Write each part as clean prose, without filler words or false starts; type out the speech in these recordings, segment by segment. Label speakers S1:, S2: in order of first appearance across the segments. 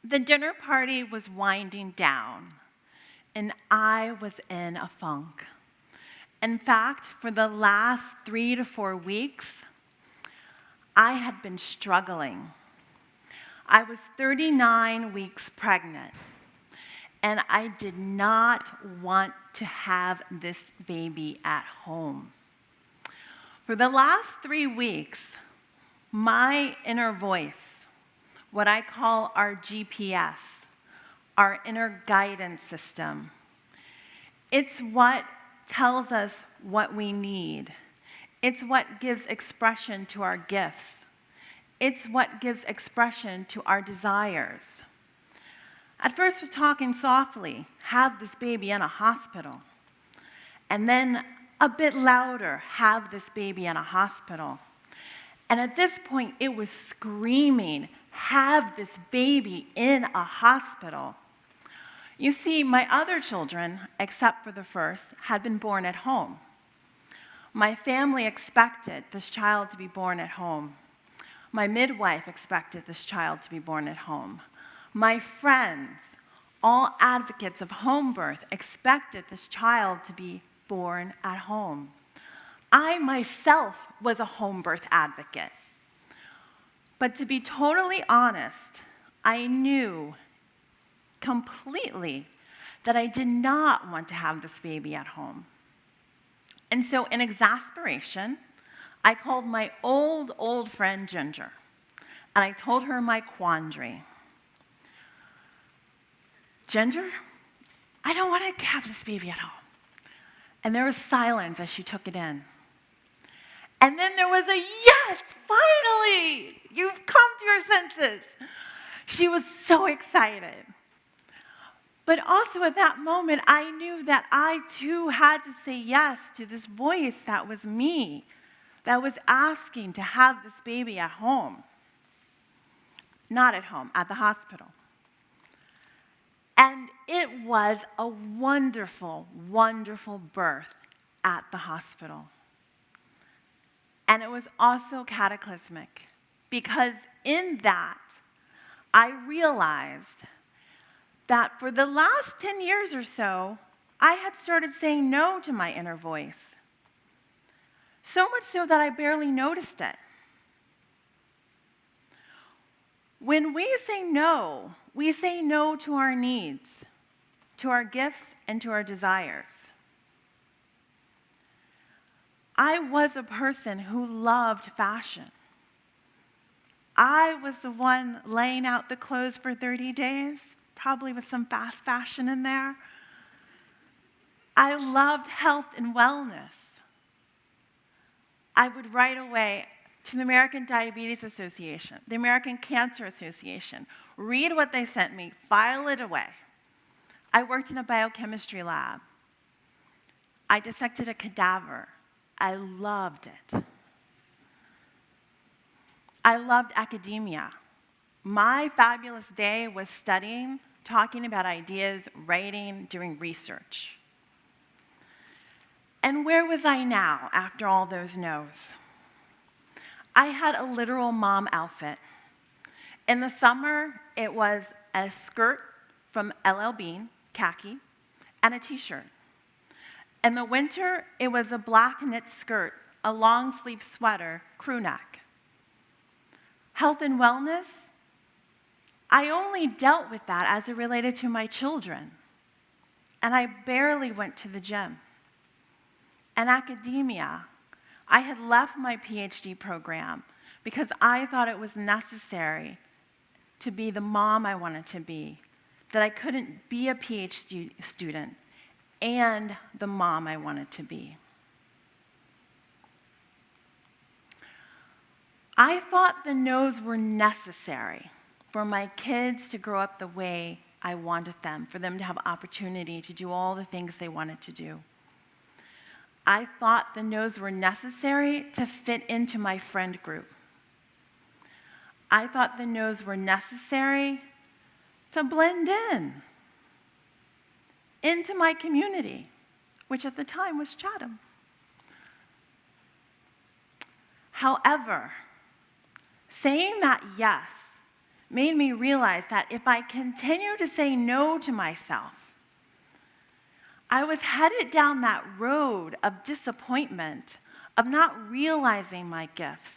S1: The dinner party was winding down, and I was in a funk. In fact, for the last 3 to 4 weeks, I had been struggling. I was 39 weeks pregnant, and I did not want to have this baby at home. For the last 3 weeks, my inner voice, what I call our GPS, our inner guidance system, it's what tells us what we need. It's what gives expression to our gifts. It's what gives expression to our desires. At first, was talking softly, have this baby in a hospital. And then a bit louder, have this baby in a hospital. And at this point, it was screaming, have this baby in a hospital. You see, my other children, except for the first, had been born at home. My family expected this child to be born at home. My midwife expected this child to be born at home. My friends, all advocates of home birth, expected this child to be born at home. I myself was a home birth advocate. But to be totally honest, I knew completely that I did not want to have this baby at home. And so in exasperation, I called my old friend Ginger, and I told her my quandary. Ginger, I don't want to have this baby at home. And there was silence as she took it in. And then there was a yes, finally, you've come to your senses. She was so excited. But also at that moment, I knew that I too had to say yes to this voice that was me, that was asking to have this baby at home. Not at home, at the hospital. And it was a wonderful, wonderful birth at the hospital. And it was also cataclysmic, because in that, I realized that for the last 10 years or so, I had started saying no to my inner voice. So much so that I barely noticed it. When we say no to our needs, to our gifts, and to our desires. I was a person who loved fashion. I was the one laying out the clothes for 30 days, probably with some fast fashion in there. I loved health and wellness. I would write away to the American Diabetes Association, the American Cancer Association, read what they sent me, file it away. I worked in a biochemistry lab. I dissected a cadaver. I loved it. I loved academia. My fabulous day was studying, talking about ideas, writing, doing research. And where was I now after all those no's? I had a literal mom outfit. In the summer, it was a skirt from LL Bean, khaki, and a t-shirt. In the winter, it was a black knit skirt, a long sleeve sweater, crew neck. Health and wellness, I only dealt with that as it related to my children. And I barely went to the gym. And academia, I had left my PhD program because I thought it was necessary to be the mom I wanted to be, that I couldn't be a PhD student and the mom I wanted to be. I thought the no's were necessary for my kids to grow up the way I wanted them, for them to have opportunity to do all the things they wanted to do. I thought the no's were necessary to fit into my friend group. I thought the no's were necessary to blend into my community, which at the time was Chatham. However, saying that yes made me realize that if I continue to say no to myself, I was headed down that road of disappointment, of not realizing my gifts.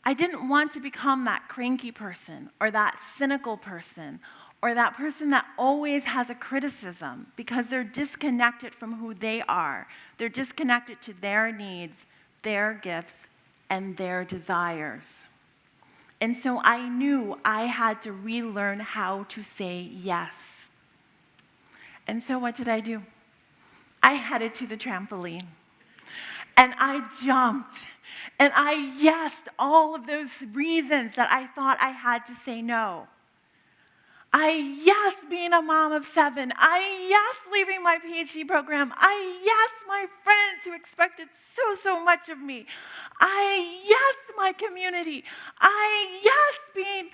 S1: I didn't want to become that cranky person or that cynical person or that person that always has a criticism because they're disconnected from who they are. They're disconnected to their needs, their gifts, and their desires. And so I knew I had to relearn how to say yes. And so what did I do? I headed to the trampoline. And I jumped. And I yesed all of those reasons that I thought I had to say no. I yesed being a mom of 7. I yesed leaving my PhD program. I yesed my friends who expected so much of me. I yesed my community. I yesed being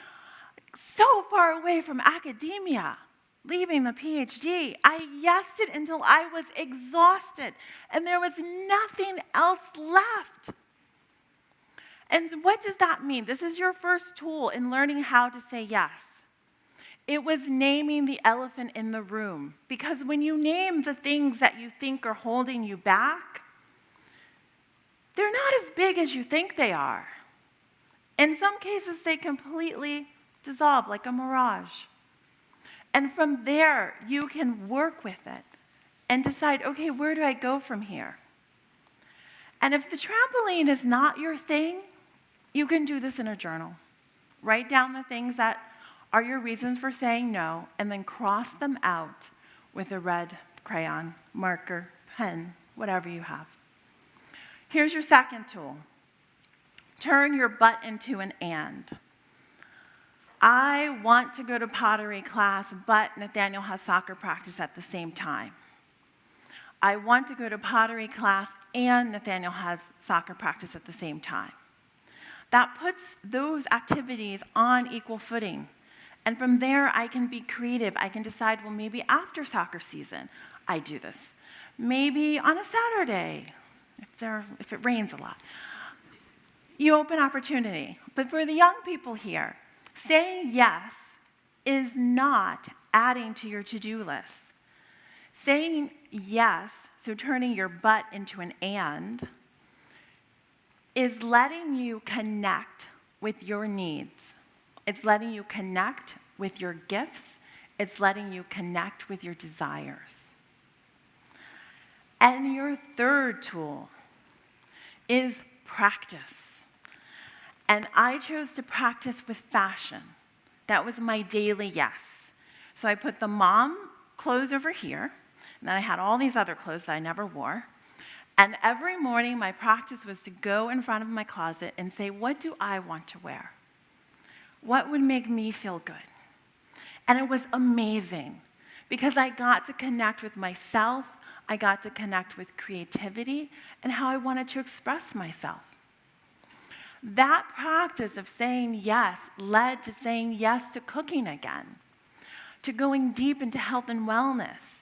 S1: so far away from academia, leaving the PhD. I yesed it until I was exhausted and there was nothing else left. And what does that mean? This is your first tool in learning how to say yes. It was naming the elephant in the room. Because when you name the things that you think are holding you back, they're not as big as you think they are. In some cases, they completely dissolve like a mirage. And from there, you can work with it and decide, okay, where do I go from here? And if the trampoline is not your thing, you can do this in a journal. Write down the things that are your reasons for saying no, and then cross them out with a red crayon, marker, pen, whatever you have. Here's your second tool. Turn your but into an and. I want to go to pottery class, but Nathaniel has soccer practice at the same time. I want to go to pottery class and Nathaniel has soccer practice at the same time. That puts those activities on equal footing. And from there, I can be creative. I can decide, well, maybe after soccer season, I do this. Maybe on a Saturday, if it rains a lot. You open opportunity. But for the young people here, saying yes is not adding to your to-do list. Saying yes, so turning your but into an and, is letting you connect with your needs. It's letting you connect with your gifts. It's letting you connect with your desires. And your third tool is practice. And I chose to practice with fashion. That was my daily yes. So I put the mom clothes over here, and then I had all these other clothes that I never wore. And every morning, my practice was to go in front of my closet and say, what do I want to wear? What would make me feel good? And it was amazing because I got to connect with myself, I got to connect with creativity and how I wanted to express myself. That practice of saying yes led to saying yes to cooking again, to going deep into health and wellness,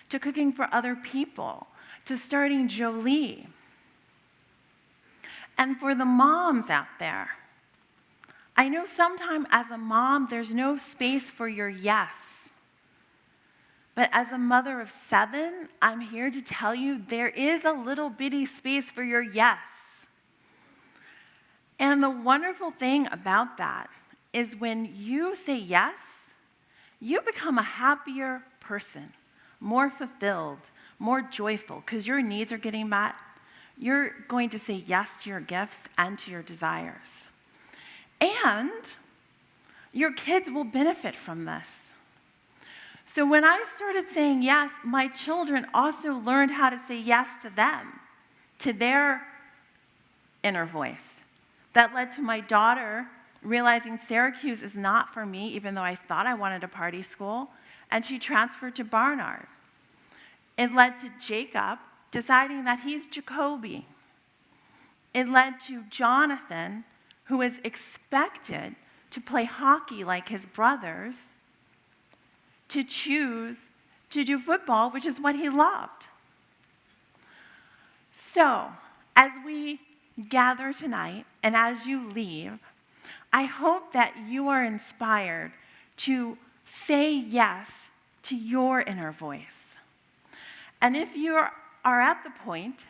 S1: to cooking for other people, to starting Jolie. And for the moms out there, I know sometimes as a mom, there's no space for your yes. But as a mother of 7, I'm here to tell you there is a little bitty space for your yes. And the wonderful thing about that is when you say yes, you become a happier person, more fulfilled, more joyful, because your needs are getting met. You're going to say yes to your gifts and to your desires. And your kids will benefit from this. So when I started saying yes, my children also learned how to say yes to them, to their inner voice. That led to my daughter realizing Syracuse is not for me, even though I thought I wanted a party school, and she transferred to Barnard. It led to Jacob deciding that he's Jacoby. It led to Jonathan, who is expected to play hockey like his brothers, to choose to do football, which is what he loved. So, as we gather tonight, and as you leave, I hope that you are inspired to say yes to your inner voice. And if you are at the point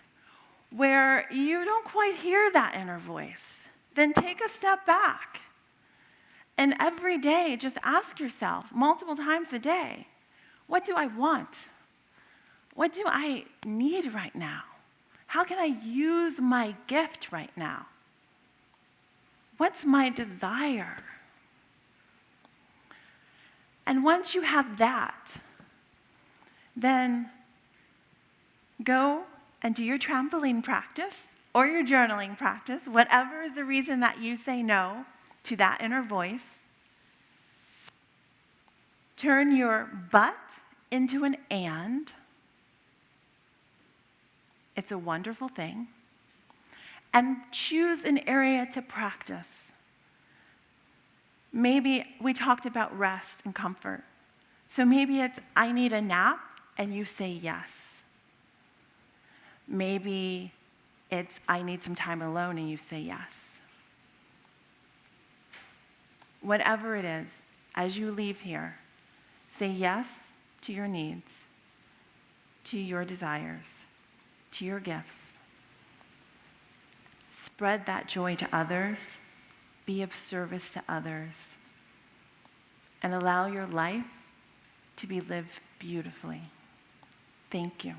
S1: where you don't quite hear that inner voice, then take a step back. And every day, just ask yourself multiple times a day, what do I want? What do I need right now? How can I use my gift right now? What's my desire? And once you have that, then go and do your trampoline practice or your journaling practice, whatever is the reason that you say no to that inner voice. Turn your but into an and. It's a wonderful thing. And choose an area to practice. Maybe we talked about rest and comfort. So maybe it's, I need a nap, and you say yes. Maybe it's, I need some time alone, and you say yes. Whatever it is, as you leave here, say yes to your needs, to your desires, to your gifts. Spread that joy to others. Be of service to others. And allow your life to be lived beautifully. Thank you.